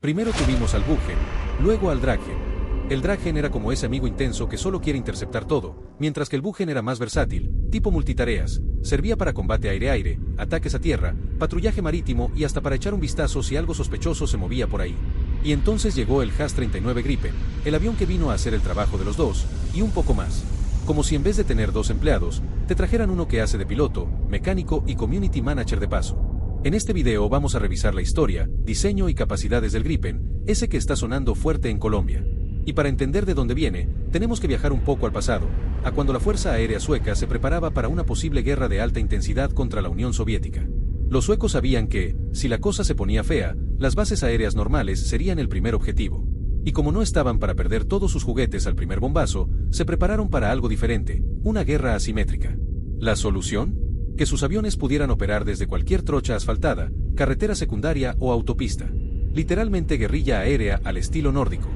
Primero tuvimos al Buggen, luego al Draggen. El Draggen era como ese amigo intenso que solo quiere interceptar todo, mientras que el Buggen era más versátil, tipo multitareas, servía para combate aire-aire, ataques a tierra, patrullaje marítimo y hasta para echar un vistazo si algo sospechoso se movía por ahí. Y entonces llegó el HAS-39 Gripen, el avión que vino a hacer el trabajo de los dos, y un poco más. Como si en vez de tener dos empleados, te trajeran uno que hace de piloto, mecánico y community manager de paso. En este video vamos a revisar la historia, diseño y capacidades del Gripen, ese que está sonando fuerte en Colombia. Y para entender de dónde viene, tenemos que viajar un poco al pasado, a cuando la Fuerza Aérea Sueca se preparaba para una posible guerra de alta intensidad contra la Unión Soviética. Los suecos sabían que, si la cosa se ponía fea, las bases aéreas normales serían el primer objetivo. Y como no estaban para perder todos sus juguetes al primer bombazo, se prepararon para algo diferente, una guerra asimétrica. ¿La solución? Que sus aviones pudieran operar desde cualquier trocha asfaltada, carretera secundaria o autopista. Literalmente guerrilla aérea al estilo nórdico.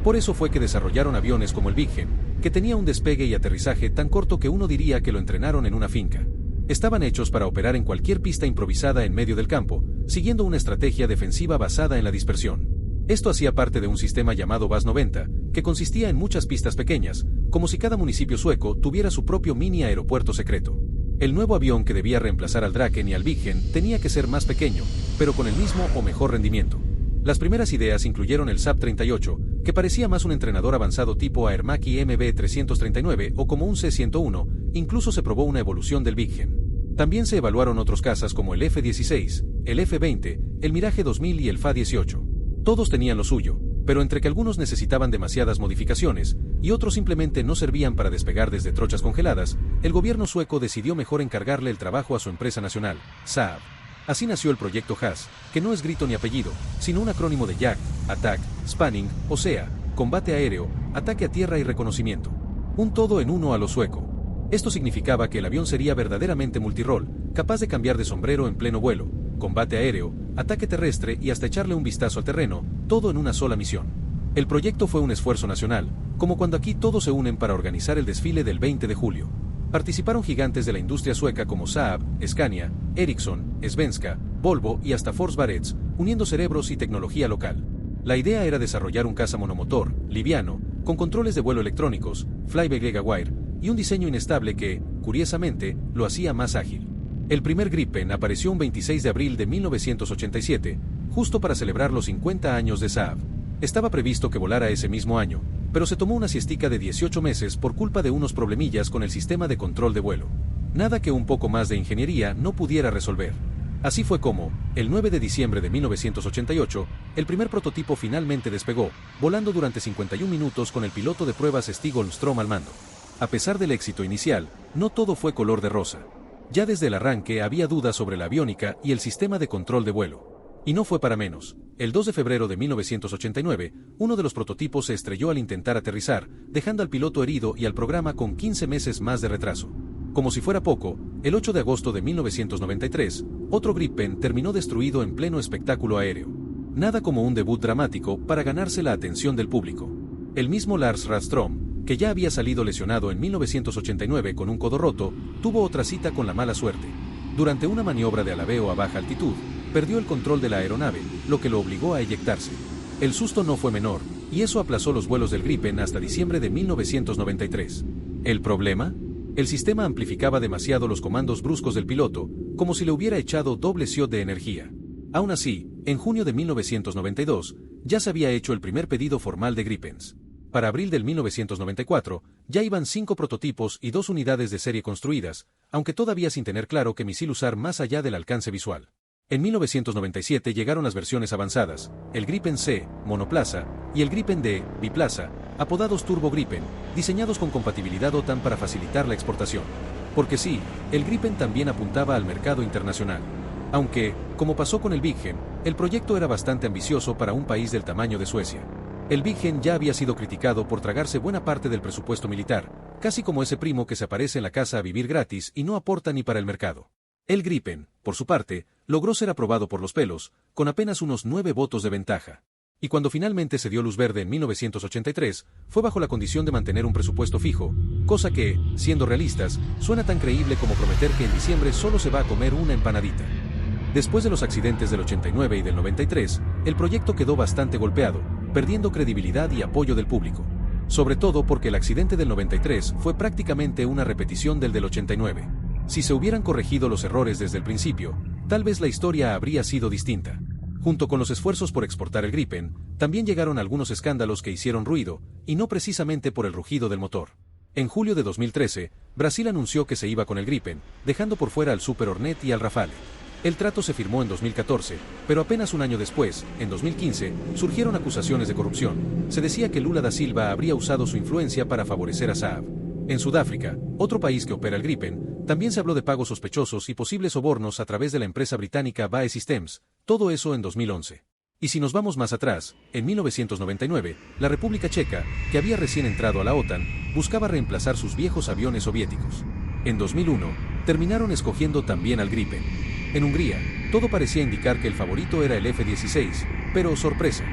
Por eso fue que desarrollaron aviones como el Viggen, que tenía un despegue y aterrizaje tan corto que uno diría que lo entrenaron en una finca. Estaban hechos para operar en cualquier pista improvisada en medio del campo, siguiendo una estrategia defensiva basada en la dispersión. Esto hacía parte de un sistema llamado VAS-90, que consistía en muchas pistas pequeñas, como si cada municipio sueco tuviera su propio mini aeropuerto secreto. El nuevo avión que debía reemplazar al Draken y al Viggen tenía que ser más pequeño, pero con el mismo o mejor rendimiento. Las primeras ideas incluyeron el SAP-38, que parecía más un entrenador avanzado tipo Aermacchi MB-339 o como un C-101, incluso se probó una evolución del Viggen. También se evaluaron otros cazas como el F-16, el F-20, el Mirage 2000 y el FA-18. Todos tenían lo suyo, pero entre que algunos necesitaban demasiadas modificaciones y otros simplemente no servían para despegar desde trochas congeladas, el gobierno sueco decidió mejor encargarle el trabajo a su empresa nacional, Saab. Así nació el proyecto HAS, que no es grito ni apellido, sino un acrónimo de Jagd, Attack, Spanning, o sea, combate aéreo, ataque a tierra y reconocimiento. Un todo en uno a lo sueco. Esto significaba que el avión sería verdaderamente multirol, capaz de cambiar de sombrero en pleno vuelo, combate aéreo, ataque terrestre y hasta echarle un vistazo al terreno, todo en una sola misión. El proyecto fue un esfuerzo nacional, como cuando aquí todos se unen para organizar el desfile del 20 de julio. Participaron gigantes de la industria sueca como Saab, Scania, Ericsson, Svenska, Volvo y hasta Force-Barretts, uniendo cerebros y tecnología local. La idea era desarrollar un caza monomotor, liviano, con controles de vuelo electrónicos, fly-by-wire, y un diseño inestable que, curiosamente, lo hacía más ágil. El primer Gripen apareció un 26 de abril de 1987, justo para celebrar los 50 años de Saab. Estaba previsto que volara ese mismo año, pero se tomó una siestica de 18 meses por culpa de unos problemillas con el sistema de control de vuelo. Nada que un poco más de ingeniería no pudiera resolver. Así fue como, el 9 de diciembre de 1988, el primer prototipo finalmente despegó, volando durante 51 minutos con el piloto de pruebas Stig Holmström al mando. A pesar del éxito inicial, no todo fue color de rosa. Ya desde el arranque había dudas sobre la aviónica y el sistema de control de vuelo. Y no fue para menos. El 2 de febrero de 1989, uno de los prototipos se estrelló al intentar aterrizar, dejando al piloto herido y al programa con 15 meses más de retraso. Como si fuera poco, el 8 de agosto de 1993, otro Gripen terminó destruido en pleno espectáculo aéreo. Nada como un debut dramático para ganarse la atención del público. El mismo Lars Rastrom, que ya había salido lesionado en 1989 con un codo roto, tuvo otra cita con la mala suerte. Durante una maniobra de alabeo a baja altitud, perdió el control de la aeronave, lo que lo obligó a eyectarse. El susto no fue menor, y eso aplazó los vuelos del Gripen hasta diciembre de 1993. ¿El problema? El sistema amplificaba demasiado los comandos bruscos del piloto, como si le hubiera echado doble shot de energía. Aún así, en junio de 1992, ya se había hecho el primer pedido formal de Gripens. Para abril del 1994, ya iban 5 prototipos y 2 unidades de serie construidas, aunque todavía sin tener claro qué misil usar más allá del alcance visual. En 1997 llegaron las versiones avanzadas, el Gripen C, monoplaza, y el Gripen D, biplaza, apodados Turbo Gripen, diseñados con compatibilidad OTAN para facilitar la exportación. Porque sí, el Gripen también apuntaba al mercado internacional. Aunque, como pasó con el Viggen, el proyecto era bastante ambicioso para un país del tamaño de Suecia. El Viggen ya había sido criticado por tragarse buena parte del presupuesto militar, casi como ese primo que se aparece en la casa a vivir gratis y no aporta ni para el mercado. El Gripen, por su parte, logró ser aprobado por los pelos, con apenas unos 9 votos de ventaja. Y cuando finalmente se dio luz verde en 1983, fue bajo la condición de mantener un presupuesto fijo, cosa que, siendo realistas, suena tan creíble como prometer que en diciembre solo se va a comer una empanadita. Después de los accidentes del 89 y del 93, el proyecto quedó bastante golpeado, perdiendo credibilidad y apoyo del público. Sobre todo porque el accidente del 93 fue prácticamente una repetición del 89. Si se hubieran corregido los errores desde el principio, tal vez la historia habría sido distinta. Junto con los esfuerzos por exportar el Gripen, también llegaron algunos escándalos que hicieron ruido, y no precisamente por el rugido del motor. En julio de 2013, Brasil anunció que se iba con el Gripen, dejando por fuera al Super Hornet y al Rafale. El trato se firmó en 2014, pero apenas un año después, en 2015, surgieron acusaciones de corrupción. Se decía que Lula da Silva habría usado su influencia para favorecer a Saab. En Sudáfrica, otro país que opera el Gripen, también se habló de pagos sospechosos y posibles sobornos a través de la empresa británica BAE Systems, todo eso en 2011. Y si nos vamos más atrás, en 1999, la República Checa, que había recién entrado a la OTAN, buscaba reemplazar sus viejos aviones soviéticos. En 2001, terminaron escogiendo también al Gripen. En Hungría, todo parecía indicar que el favorito era el F-16, pero sorpresa.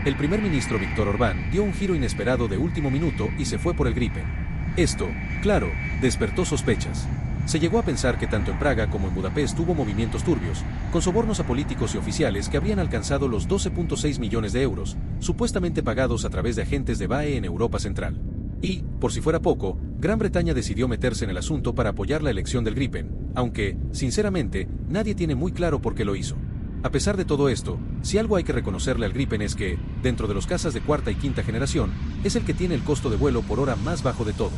El primer ministro Viktor Orbán dio un giro inesperado de último minuto y se fue por el Gripen. Esto, claro, despertó sospechas. Se llegó a pensar que tanto en Praga como en Budapest hubo movimientos turbios, con sobornos a políticos y oficiales que habían alcanzado los 12.6 millones de euros, supuestamente pagados a través de agentes de BAE en Europa Central. Y, por si fuera poco, Gran Bretaña decidió meterse en el asunto para apoyar la elección del Gripen, aunque, sinceramente, nadie tiene muy claro por qué lo hizo. A pesar de todo esto, si algo hay que reconocerle al Gripen es que, dentro de los cazas de cuarta y quinta generación, es el que tiene el costo de vuelo por hora más bajo de todos.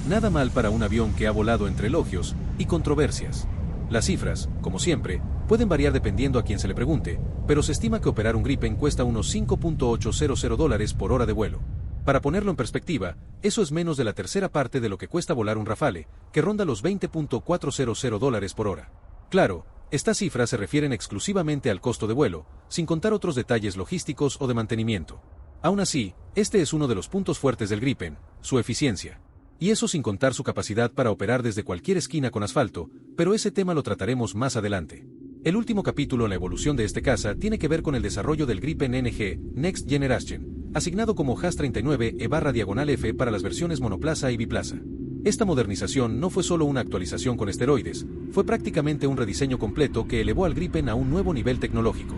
Nada mal para un avión que ha volado entre elogios y controversias. Las cifras, como siempre, pueden variar dependiendo a quien se le pregunte, pero se estima que operar un Gripen cuesta unos $5.800 por hora de vuelo. Para ponerlo en perspectiva, eso es menos de la tercera parte de lo que cuesta volar un Rafale, que ronda los $20.400 por hora. Claro, estas cifras se refieren exclusivamente al costo de vuelo, sin contar otros detalles logísticos o de mantenimiento. Aún así, este es uno de los puntos fuertes del Gripen, su eficiencia. Y eso sin contar su capacidad para operar desde cualquier esquina con asfalto, pero ese tema lo trataremos más adelante. El último capítulo en la evolución de este caza tiene que ver con el desarrollo del Gripen NG, Next Generation, asignado como JAS-39E/F para las versiones monoplaza y biplaza. Esta modernización no fue solo una actualización con esteroides, fue prácticamente un rediseño completo que elevó al Gripen a un nuevo nivel tecnológico.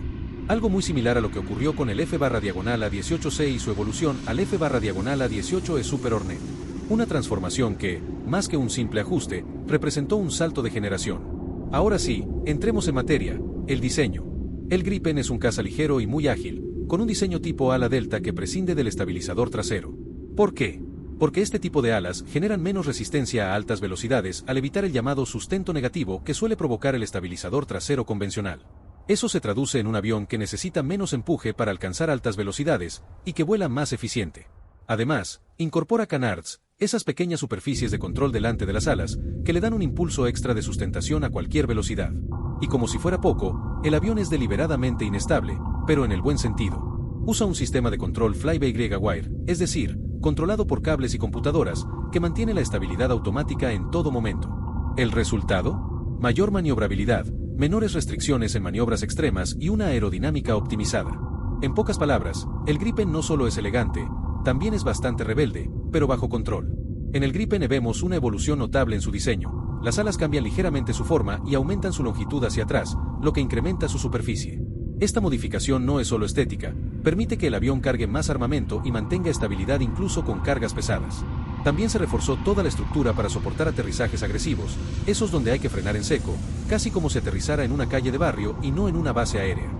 Algo muy similar a lo que ocurrió con el F/A-18C y su evolución al F/A-18E Super Hornet. Una transformación que, más que un simple ajuste, representó un salto de generación. Ahora sí, entremos en materia, el diseño. El Gripen es un caza ligero y muy ágil, con un diseño tipo ala delta que prescinde del estabilizador trasero. ¿Por qué? Porque este tipo de alas generan menos resistencia a altas velocidades al evitar el llamado sustento negativo que suele provocar el estabilizador trasero convencional. Eso se traduce en un avión que necesita menos empuje para alcanzar altas velocidades y que vuela más eficiente. Además, incorpora canards, esas pequeñas superficies de control delante de las alas, que le dan un impulso extra de sustentación a cualquier velocidad. Y como si fuera poco, el avión es deliberadamente inestable, pero en el buen sentido. Usa un sistema de control fly-by-wire, es decir, controlado por cables y computadoras, que mantiene la estabilidad automática en todo momento. ¿El resultado? Mayor maniobrabilidad, menores restricciones en maniobras extremas y una aerodinámica optimizada. En pocas palabras, el Gripen no solo es elegante, también es bastante rebelde, pero bajo control. En el Gripen vemos una evolución notable en su diseño. Las alas cambian ligeramente su forma y aumentan su longitud hacia atrás, lo que incrementa su superficie. Esta modificación no es solo estética, permite que el avión cargue más armamento y mantenga estabilidad incluso con cargas pesadas. También se reforzó toda la estructura para soportar aterrizajes agresivos, esos donde hay que frenar en seco, casi como si aterrizara en una calle de barrio y no en una base aérea.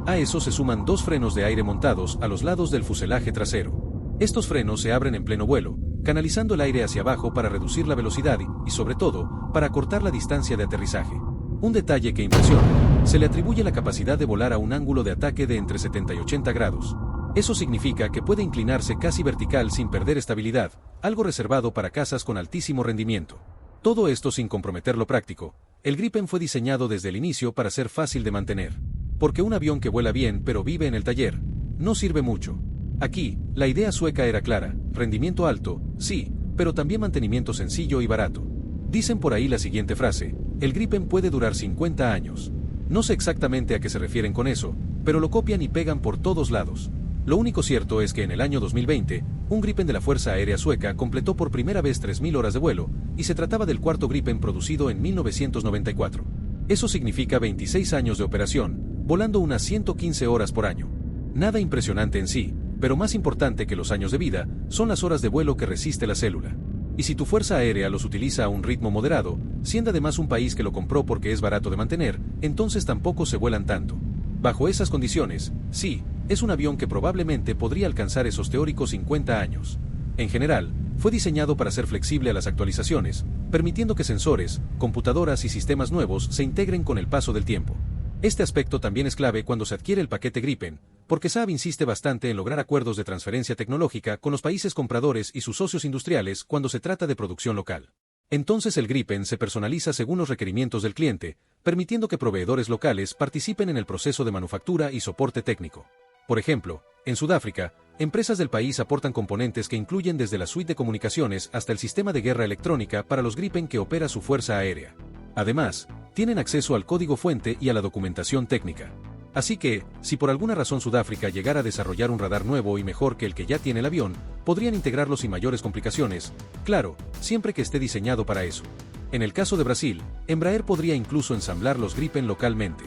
A eso se suman dos frenos de aire montados a los lados del fuselaje trasero. Estos frenos se abren en pleno vuelo, canalizando el aire hacia abajo para reducir la velocidad y, sobre todo, para acortar la distancia de aterrizaje. Un detalle que impresiona, se le atribuye la capacidad de volar a un ángulo de ataque de entre 70 y 80 grados. Eso significa que puede inclinarse casi vertical sin perder estabilidad, algo reservado para cazas con altísimo rendimiento. Todo esto sin comprometer lo práctico. El Gripen fue diseñado desde el inicio para ser fácil de mantener. Porque un avión que vuela bien pero vive en el taller, no sirve mucho. Aquí, la idea sueca era clara, rendimiento alto, sí, pero también mantenimiento sencillo y barato. Dicen por ahí la siguiente frase, el Gripen puede durar 50 años. No sé exactamente a qué se refieren con eso, pero lo copian y pegan por todos lados. Lo único cierto es que en el año 2020, un Gripen de la Fuerza Aérea Sueca completó por primera vez 3.000 horas de vuelo, y se trataba del cuarto Gripen producido en 1994. Eso significa 26 años de operación, volando unas 115 horas por año. Nada impresionante en sí, pero más importante que los años de vida, son las horas de vuelo que resiste la célula. Y si tu fuerza aérea los utiliza a un ritmo moderado, siendo además un país que lo compró porque es barato de mantener, entonces tampoco se vuelan tanto. Bajo esas condiciones, sí, es un avión que probablemente podría alcanzar esos teóricos 50 años. En general, fue diseñado para ser flexible a las actualizaciones, permitiendo que sensores, computadoras y sistemas nuevos se integren con el paso del tiempo. Este aspecto también es clave cuando se adquiere el paquete Gripen, porque Saab insiste bastante en lograr acuerdos de transferencia tecnológica con los países compradores y sus socios industriales cuando se trata de producción local. Entonces el Gripen se personaliza según los requerimientos del cliente, permitiendo que proveedores locales participen en el proceso de manufactura y soporte técnico. Por ejemplo, en Sudáfrica, empresas del país aportan componentes que incluyen desde la suite de comunicaciones hasta el sistema de guerra electrónica para los Gripen que opera su fuerza aérea. Además, tienen acceso al código fuente y a la documentación técnica. Así que, si por alguna razón Sudáfrica llegara a desarrollar un radar nuevo y mejor que el que ya tiene el avión, podrían integrarlo sin mayores complicaciones, claro, siempre que esté diseñado para eso. En el caso de Brasil, Embraer podría incluso ensamblar los Gripen localmente.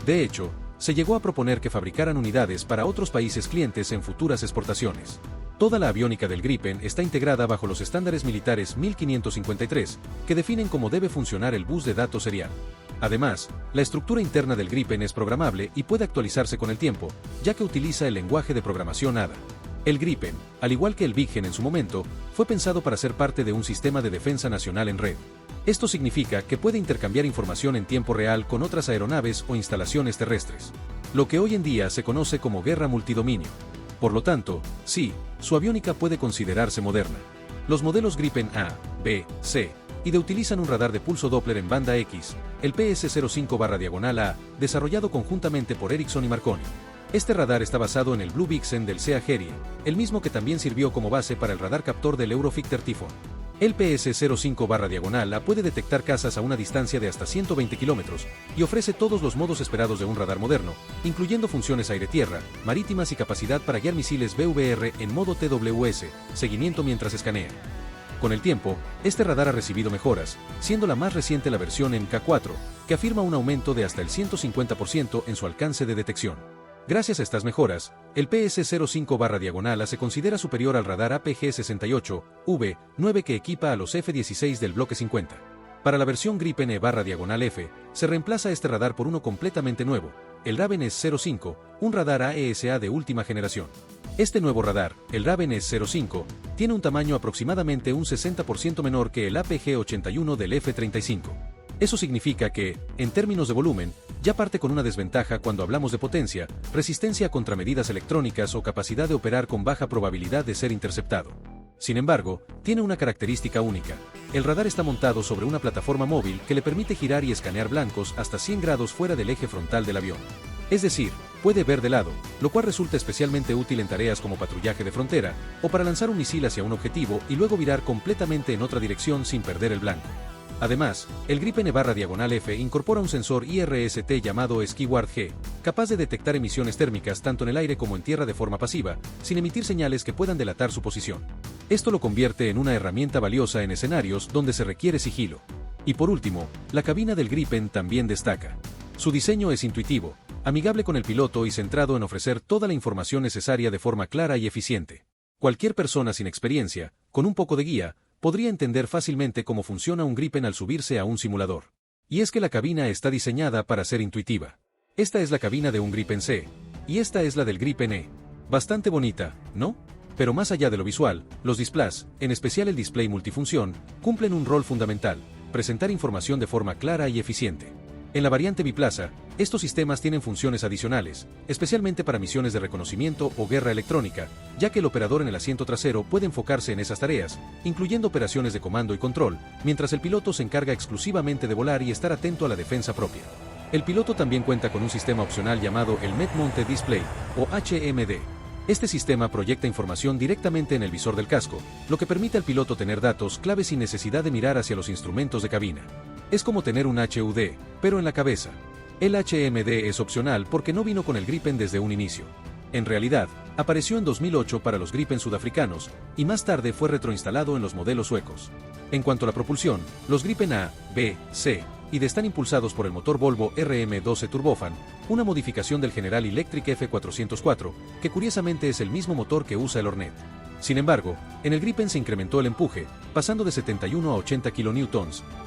De hecho, se llegó a proponer que fabricaran unidades para otros países clientes en futuras exportaciones. Toda la aviónica del Gripen está integrada bajo los estándares militares 1553, que definen cómo debe funcionar el bus de datos serial. Además, la estructura interna del Gripen es programable y puede actualizarse con el tiempo, ya que utiliza el lenguaje de programación ADA. El Gripen, al igual que el Viggen en su momento, fue pensado para ser parte de un sistema de defensa nacional en red. Esto significa que puede intercambiar información en tiempo real con otras aeronaves o instalaciones terrestres, lo que hoy en día se conoce como guerra multidominio. Por lo tanto, sí, su aviónica puede considerarse moderna. Los modelos Gripen A, B, C y D utilizan un radar de pulso Doppler en banda X, el PS-05/A, desarrollado conjuntamente por Ericsson y Marconi. Este radar está basado en el Blue Vixen del SEA Harrier, el mismo que también sirvió como base para el radar captor del Eurofighter Typhoon. El PS-05/A puede detectar cazas a una distancia de hasta 120 kilómetros y ofrece todos los modos esperados de un radar moderno, incluyendo funciones aire-tierra, marítimas y capacidad para guiar misiles BVR en modo TWS, seguimiento mientras escanea. Con el tiempo, este radar ha recibido mejoras, siendo la más reciente la versión MK4, que afirma un aumento de hasta el 150% en su alcance de detección. Gracias a estas mejoras, el PS-05/A se considera superior al radar APG-68V-9 que equipa a los F-16 del Bloque 50. Para la versión Gripen E/F, se reemplaza este radar por uno completamente nuevo, el Raven S-05, un radar AESA de última generación. Este nuevo radar, el Raven S-05, tiene un tamaño aproximadamente un 60% menor que el APG-81 del F-35. Eso significa que, en términos de volumen, ya parte con una desventaja cuando hablamos de potencia, resistencia a contramedidas electrónicas o capacidad de operar con baja probabilidad de ser interceptado. Sin embargo, tiene una característica única. El radar está montado sobre una plataforma móvil que le permite girar y escanear blancos hasta 100 grados fuera del eje frontal del avión. Es decir, puede ver de lado, lo cual resulta especialmente útil en tareas como patrullaje de frontera, o para lanzar un misil hacia un objetivo y luego virar completamente en otra dirección sin perder el blanco. Además, el Gripen E/F incorpora un sensor IRST llamado Skyward G, capaz de detectar emisiones térmicas tanto en el aire como en tierra de forma pasiva, sin emitir señales que puedan delatar su posición. Esto lo convierte en una herramienta valiosa en escenarios donde se requiere sigilo. Y por último, la cabina del Gripen también destaca. Su diseño es intuitivo, amigable con el piloto y centrado en ofrecer toda la información necesaria de forma clara y eficiente. Cualquier persona sin experiencia, con un poco de guía, podría entender fácilmente cómo funciona un Gripen al subirse a un simulador. Y es que la cabina está diseñada para ser intuitiva. Esta es la cabina de un Gripen C, y esta es la del Gripen E. Bastante bonita, ¿no? Pero más allá de lo visual, los displays, en especial el display multifunción, cumplen un rol fundamental: presentar información de forma clara y eficiente. En la variante biplaza, estos sistemas tienen funciones adicionales, especialmente para misiones de reconocimiento o guerra electrónica, ya que el operador en el asiento trasero puede enfocarse en esas tareas, incluyendo operaciones de comando y control, mientras el piloto se encarga exclusivamente de volar y estar atento a la defensa propia. El piloto también cuenta con un sistema opcional llamado el Med Mounted Display, o HMD. Este sistema proyecta información directamente en el visor del casco, lo que permite al piloto tener datos clave sin necesidad de mirar hacia los instrumentos de cabina. Es como tener un HUD, pero en la cabeza. El HMD es opcional porque no vino con el Gripen desde un inicio. En realidad, apareció en 2008 para los Gripen sudafricanos, y más tarde fue retroinstalado en los modelos suecos. En cuanto a la propulsión, los Gripen A, B, C y están impulsados por el motor Volvo RM12 Turbofan, una modificación del General Electric F404, que curiosamente es el mismo motor que usa el Hornet. Sin embargo, en el Gripen se incrementó el empuje, pasando de 71 a 80 kN,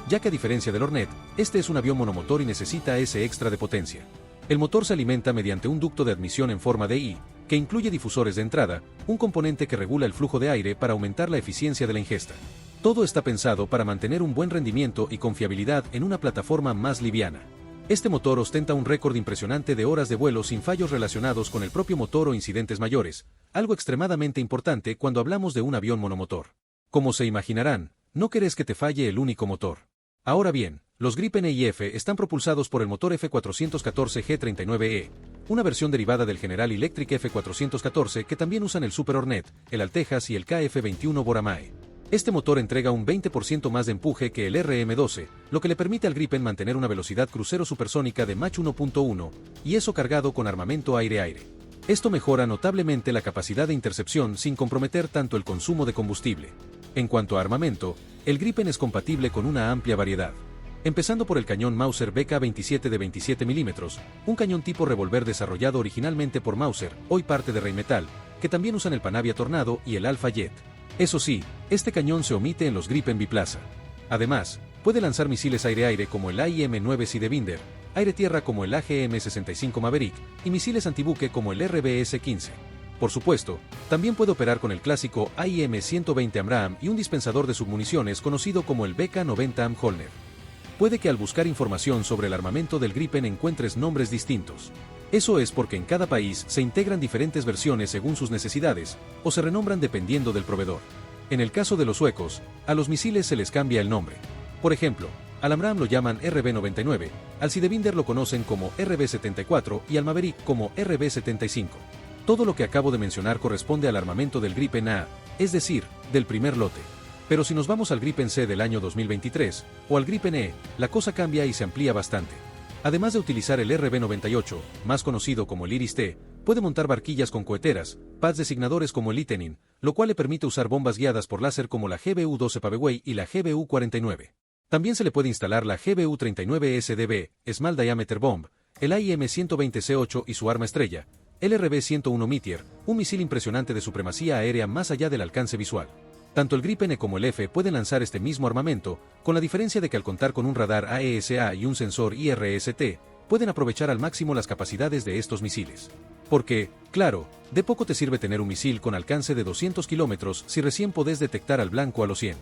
ya que a diferencia del Hornet, este es un avión monomotor y necesita ese extra de potencia. El motor se alimenta mediante un ducto de admisión en forma de I, que incluye difusores de entrada, un componente que regula el flujo de aire para aumentar la eficiencia de la ingesta. Todo está pensado para mantener un buen rendimiento y confiabilidad en una plataforma más liviana. Este motor ostenta un récord impresionante de horas de vuelo sin fallos relacionados con el propio motor o incidentes mayores, algo extremadamente importante cuando hablamos de un avión monomotor. Como se imaginarán, no querés que te falle el único motor. Ahora bien, los Gripen E y F están propulsados por el motor F414 G39E, una versión derivada del General Electric F414 que también usan el Super Hornet, el Altejas y el KF-21 Boramae. Este motor entrega un 20% más de empuje que el RM12, lo que le permite al Gripen mantener una velocidad crucero supersónica de Mach 1.1, y eso cargado con armamento aire-aire. Esto mejora notablemente la capacidad de intercepción sin comprometer tanto el consumo de combustible. En cuanto a armamento, el Gripen es compatible con una amplia variedad. Empezando por el cañón Mauser BK-27 de 27 mm, un cañón tipo revólver desarrollado originalmente por Mauser, hoy parte de Rheinmetall, que también usan el Panavia Tornado y el Alpha Jet. Eso sí, este cañón se omite en los Gripen biplaza. Además, puede lanzar misiles aire-aire como el AIM-9 Sidewinder, aire-tierra como el AGM-65 Maverick y misiles antibuque como el RBS-15. Por supuesto, también puede operar con el clásico AIM-120 AMRAAM y un dispensador de submuniciones conocido como el BK-90 AMHOLNER. Puede que al buscar información sobre el armamento del Gripen encuentres nombres distintos. Eso es porque en cada país se integran diferentes versiones según sus necesidades, o se renombran dependiendo del proveedor. En el caso de los suecos, a los misiles se les cambia el nombre. Por ejemplo, al AMRAAM lo llaman RB-99, al Sidewinder lo conocen como RB-74 y al Maverick como RB-75. Todo lo que acabo de mencionar corresponde al armamento del Gripen A, es decir, del primer lote. Pero si nos vamos al Gripen C del año 2023, o al Gripen E, la cosa cambia y se amplía bastante. Además de utilizar el RB-98, más conocido como el Iris-T, puede montar barquillas con coheteras, pads designadores como el Lightning, lo cual le permite usar bombas guiadas por láser como la GBU-12 Paveway y la GBU-49. También se le puede instalar la GBU-39 SDB, Small Diameter Bomb, el AIM-120 C8 y su arma estrella, el RB-101 Meteor, un misil impresionante de supremacía aérea más allá del alcance visual. Tanto el Gripen E como el F pueden lanzar este mismo armamento, con la diferencia de que al contar con un radar AESA y un sensor IRST, pueden aprovechar al máximo las capacidades de estos misiles. Porque, claro, de poco te sirve tener un misil con alcance de 200 kilómetros si recién podés detectar al blanco a los 100.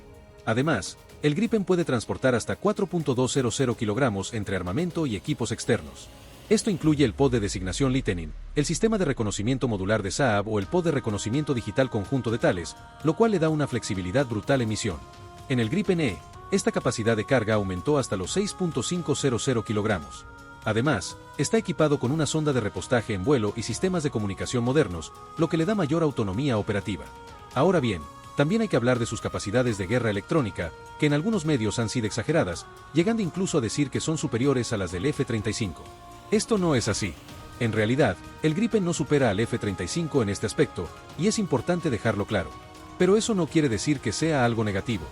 Además, el Gripen puede transportar hasta 4.200 kilogramos entre armamento y equipos externos. Esto incluye el pod de designación Lightning, el sistema de reconocimiento modular de Saab o el pod de reconocimiento digital conjunto de Thales, lo cual le da una flexibilidad brutal en misión. En el Gripen E, esta capacidad de carga aumentó hasta los 6.500 kilogramos. Además, está equipado con una sonda de repostaje en vuelo y sistemas de comunicación modernos, lo que le da mayor autonomía operativa. Ahora bien, también hay que hablar de sus capacidades de guerra electrónica, que en algunos medios han sido exageradas, llegando incluso a decir que son superiores a las del F-35. Esto no es así. En realidad, el Gripen no supera al F-35 en este aspecto, y es importante dejarlo claro. Pero eso no quiere decir que sea algo negativo.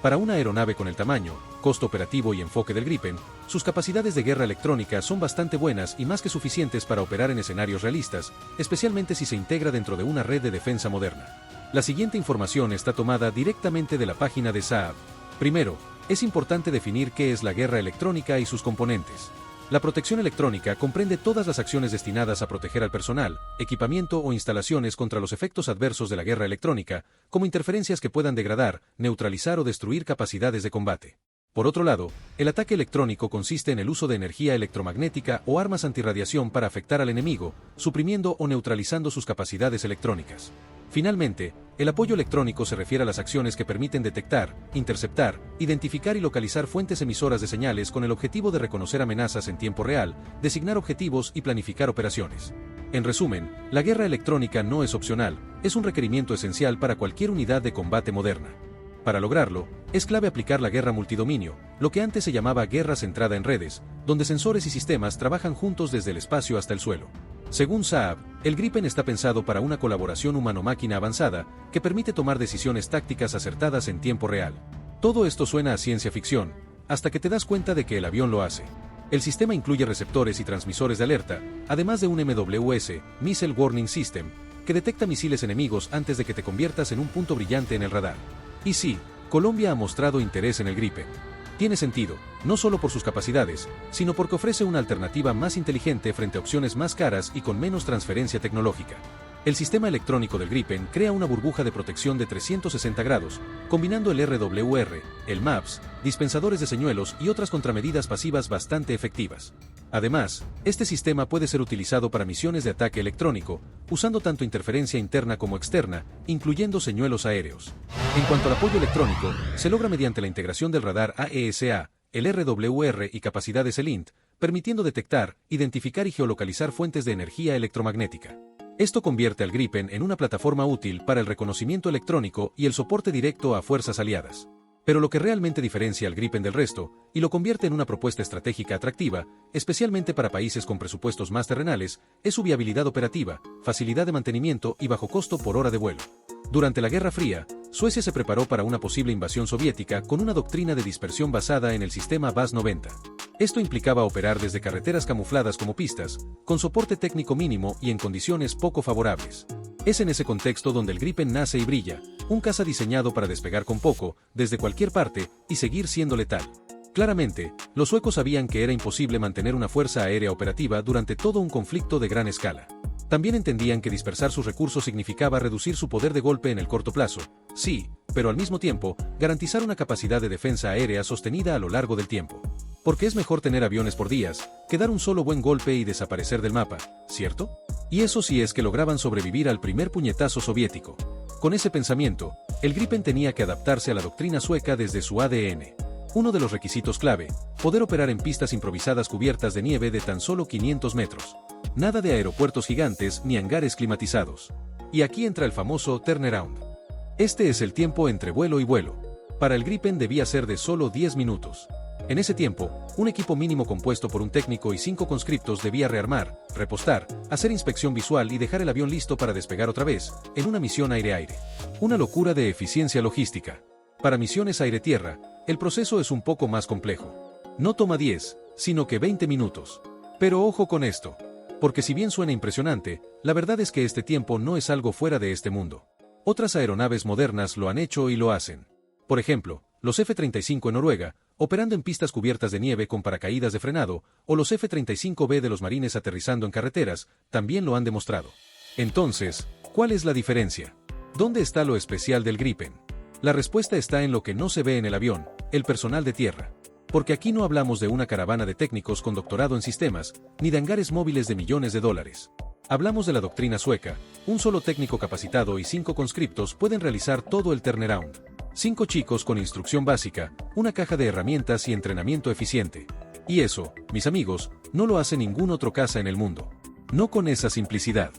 Para una aeronave con el tamaño, costo operativo y enfoque del Gripen, sus capacidades de guerra electrónica son bastante buenas y más que suficientes para operar en escenarios realistas, especialmente si se integra dentro de una red de defensa moderna. La siguiente información está tomada directamente de la página de Saab. Primero, es importante definir qué es la guerra electrónica y sus componentes. La protección electrónica comprende todas las acciones destinadas a proteger al personal, equipamiento o instalaciones contra los efectos adversos de la guerra electrónica, como interferencias que puedan degradar, neutralizar o destruir capacidades de combate. Por otro lado, el ataque electrónico consiste en el uso de energía electromagnética o armas antirradiación para afectar al enemigo, suprimiendo o neutralizando sus capacidades electrónicas. Finalmente, el apoyo electrónico se refiere a las acciones que permiten detectar, interceptar, identificar y localizar fuentes emisoras de señales con el objetivo de reconocer amenazas en tiempo real, designar objetivos y planificar operaciones. En resumen, la guerra electrónica no es opcional, es un requerimiento esencial para cualquier unidad de combate moderna. Para lograrlo, es clave aplicar la guerra multidominio, lo que antes se llamaba guerra centrada en redes, donde sensores y sistemas trabajan juntos desde el espacio hasta el suelo. Según Saab, el Gripen está pensado para una colaboración humano-máquina avanzada, que permite tomar decisiones tácticas acertadas en tiempo real. Todo esto suena a ciencia ficción, hasta que te das cuenta de que el avión lo hace. El sistema incluye receptores y transmisores de alerta, además de un MWS, Missile Warning System, que detecta misiles enemigos antes de que te conviertas en un punto brillante en el radar. Y sí, Colombia ha mostrado interés en el Gripen. Tiene sentido, no solo por sus capacidades, sino porque ofrece una alternativa más inteligente frente a opciones más caras y con menos transferencia tecnológica. El sistema electrónico del Gripen crea una burbuja de protección de 360 grados, combinando el RWR, el MAPS, dispensadores de señuelos y otras contramedidas pasivas bastante efectivas. Además, este sistema puede ser utilizado para misiones de ataque electrónico, usando tanto interferencia interna como externa, incluyendo señuelos aéreos. En cuanto al apoyo electrónico, se logra mediante la integración del radar AESA, el RWR y capacidades ELINT, permitiendo detectar, identificar y geolocalizar fuentes de energía electromagnética. Esto convierte al Gripen en una plataforma útil para el reconocimiento electrónico y el soporte directo a fuerzas aliadas. Pero lo que realmente diferencia al Gripen del resto, y lo convierte en una propuesta estratégica atractiva, especialmente para países con presupuestos más terrenales, es su viabilidad operativa, facilidad de mantenimiento y bajo costo por hora de vuelo. Durante la Guerra Fría, Suecia se preparó para una posible invasión soviética con una doctrina de dispersión basada en el sistema VAS-90. Esto implicaba operar desde carreteras camufladas como pistas, con soporte técnico mínimo y en condiciones poco favorables. Es en ese contexto donde el Gripen nace y brilla, un caza diseñado para despegar con poco, desde cualquier parte, y seguir siendo letal. Claramente, los suecos sabían que era imposible mantener una fuerza aérea operativa durante todo un conflicto de gran escala. También entendían que dispersar sus recursos significaba reducir su poder de golpe en el corto plazo, sí, pero al mismo tiempo, garantizar una capacidad de defensa aérea sostenida a lo largo del tiempo. Porque es mejor tener aviones por días, que dar un solo buen golpe y desaparecer del mapa, ¿cierto? Y eso sí es que lograban sobrevivir al primer puñetazo soviético. Con ese pensamiento, el Gripen tenía que adaptarse a la doctrina sueca desde su ADN. Uno de los requisitos clave, poder operar en pistas improvisadas cubiertas de nieve de tan solo 500 metros. Nada de aeropuertos gigantes ni hangares climatizados. Y aquí entra el famoso turnaround. Este es el tiempo entre vuelo y vuelo. Para el Gripen debía ser de solo 10 minutos. En ese tiempo, un equipo mínimo compuesto por un técnico y 5 conscriptos debía rearmar, repostar, hacer inspección visual y dejar el avión listo para despegar otra vez, en una misión aire-aire. Una locura de eficiencia logística. Para misiones aire-tierra, el proceso es un poco más complejo. No toma 10, sino que 20 minutos. Pero ojo con esto. Porque si bien suena impresionante, la verdad es que este tiempo no es algo fuera de este mundo. Otras aeronaves modernas lo han hecho y lo hacen. Por ejemplo, los F-35 en Noruega, operando en pistas cubiertas de nieve con paracaídas de frenado, o los F-35B de los marines aterrizando en carreteras, también lo han demostrado. Entonces, ¿cuál es la diferencia? ¿Dónde está lo especial del Gripen? La respuesta está en lo que no se ve en el avión, el personal de tierra. Porque aquí no hablamos de una caravana de técnicos con doctorado en sistemas, ni de hangares móviles de millones de dólares. Hablamos de la doctrina sueca, un solo técnico capacitado y 5 conscriptos pueden realizar todo el turnaround. 5 chicos con instrucción básica, una caja de herramientas y entrenamiento eficiente. Y eso, mis amigos, no lo hace ningún otro caza en el mundo. No con esa simplicidad.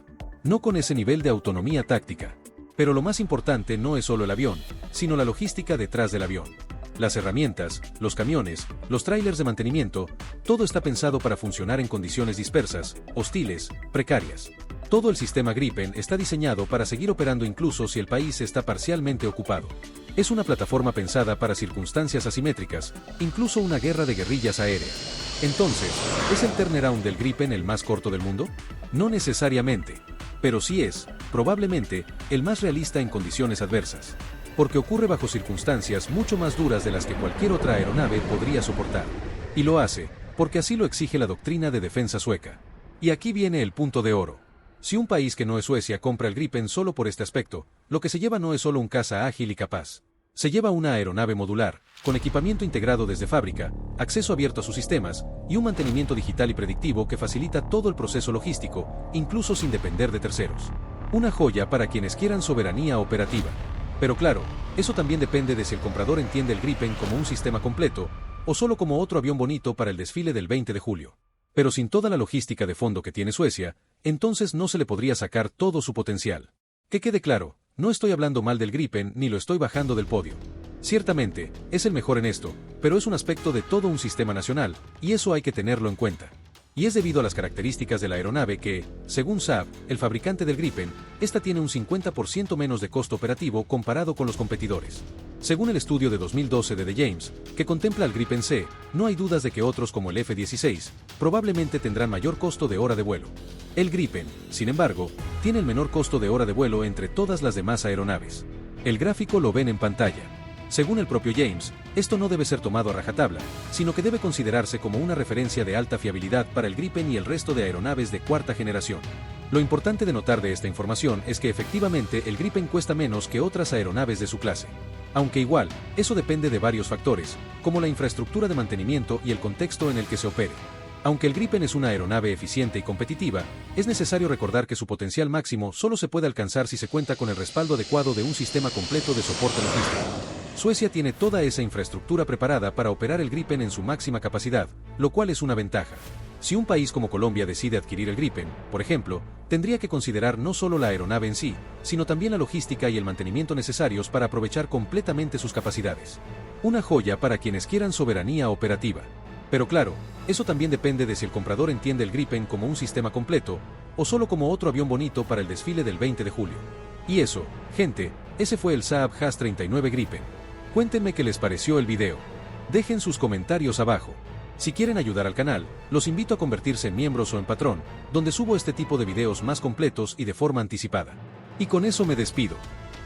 No con ese nivel de autonomía táctica. Pero lo más importante no es solo el avión, sino la logística detrás del avión. Las herramientas, los camiones, los tráilers de mantenimiento, todo está pensado para funcionar en condiciones dispersas, hostiles, precarias. Todo el sistema Gripen está diseñado para seguir operando incluso si el país está parcialmente ocupado. Es una plataforma pensada para circunstancias asimétricas, incluso una guerra de guerrillas aérea. Entonces, ¿es el turnaround del Gripen el más corto del mundo? No necesariamente, pero sí es, probablemente, el más realista en condiciones adversas. Porque ocurre bajo circunstancias mucho más duras de las que cualquier otra aeronave podría soportar. Y lo hace, porque así lo exige la doctrina de defensa sueca. Y aquí viene el punto de oro. Si un país que no es Suecia compra el Gripen solo por este aspecto, lo que se lleva no es solo un caza ágil y capaz. Se lleva una aeronave modular, con equipamiento integrado desde fábrica, acceso abierto a sus sistemas, y un mantenimiento digital y predictivo que facilita todo el proceso logístico, incluso sin depender de terceros. Una joya para quienes quieran soberanía operativa. Pero claro, eso también depende de si el comprador entiende el Gripen como un sistema completo, o solo como otro avión bonito para el desfile del 20 de julio. Pero sin toda la logística de fondo que tiene Suecia, entonces no se le podría sacar todo su potencial. Que quede claro, no estoy hablando mal del Gripen ni lo estoy bajando del podio. Ciertamente, es el mejor en esto, pero es un aspecto de todo un sistema nacional, y eso hay que tenerlo en cuenta. Y es debido a las características de la aeronave que, según Saab, el fabricante del Gripen, esta tiene un 50% menos de costo operativo comparado con los competidores. Según el estudio de 2012 de The James, que contempla al Gripen C, no hay dudas de que otros como el F-16 probablemente tendrán mayor costo de hora de vuelo. El Gripen, sin embargo, tiene el menor costo de hora de vuelo entre todas las demás aeronaves. El gráfico lo ven en pantalla. Según el propio James, esto no debe ser tomado a rajatabla, sino que debe considerarse como una referencia de alta fiabilidad para el Gripen y el resto de aeronaves de cuarta generación. Lo importante de notar de esta información es que efectivamente el Gripen cuesta menos que otras aeronaves de su clase. Aunque igual, eso depende de varios factores, como la infraestructura de mantenimiento y el contexto en el que se opere. Aunque el Gripen es una aeronave eficiente y competitiva, es necesario recordar que su potencial máximo solo se puede alcanzar si se cuenta con el respaldo adecuado de un sistema completo de soporte logístico. Suecia tiene toda esa infraestructura preparada para operar el Gripen en su máxima capacidad, lo cual es una ventaja. Si un país como Colombia decide adquirir el Gripen, por ejemplo, tendría que considerar no solo la aeronave en sí, sino también la logística y el mantenimiento necesarios para aprovechar completamente sus capacidades. Una joya para quienes quieran soberanía operativa. Pero claro, eso también depende de si el comprador entiende el Gripen como un sistema completo, o solo como otro avión bonito para el desfile del 20 de julio. Y eso, gente, ese fue el Saab JAS 39 Gripen. Cuéntenme qué les pareció el video. Dejen sus comentarios abajo. Si quieren ayudar al canal, los invito a convertirse en miembros o en patrón, donde subo este tipo de videos más completos y de forma anticipada. Y con eso me despido.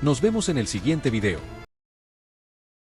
Nos vemos en el siguiente video.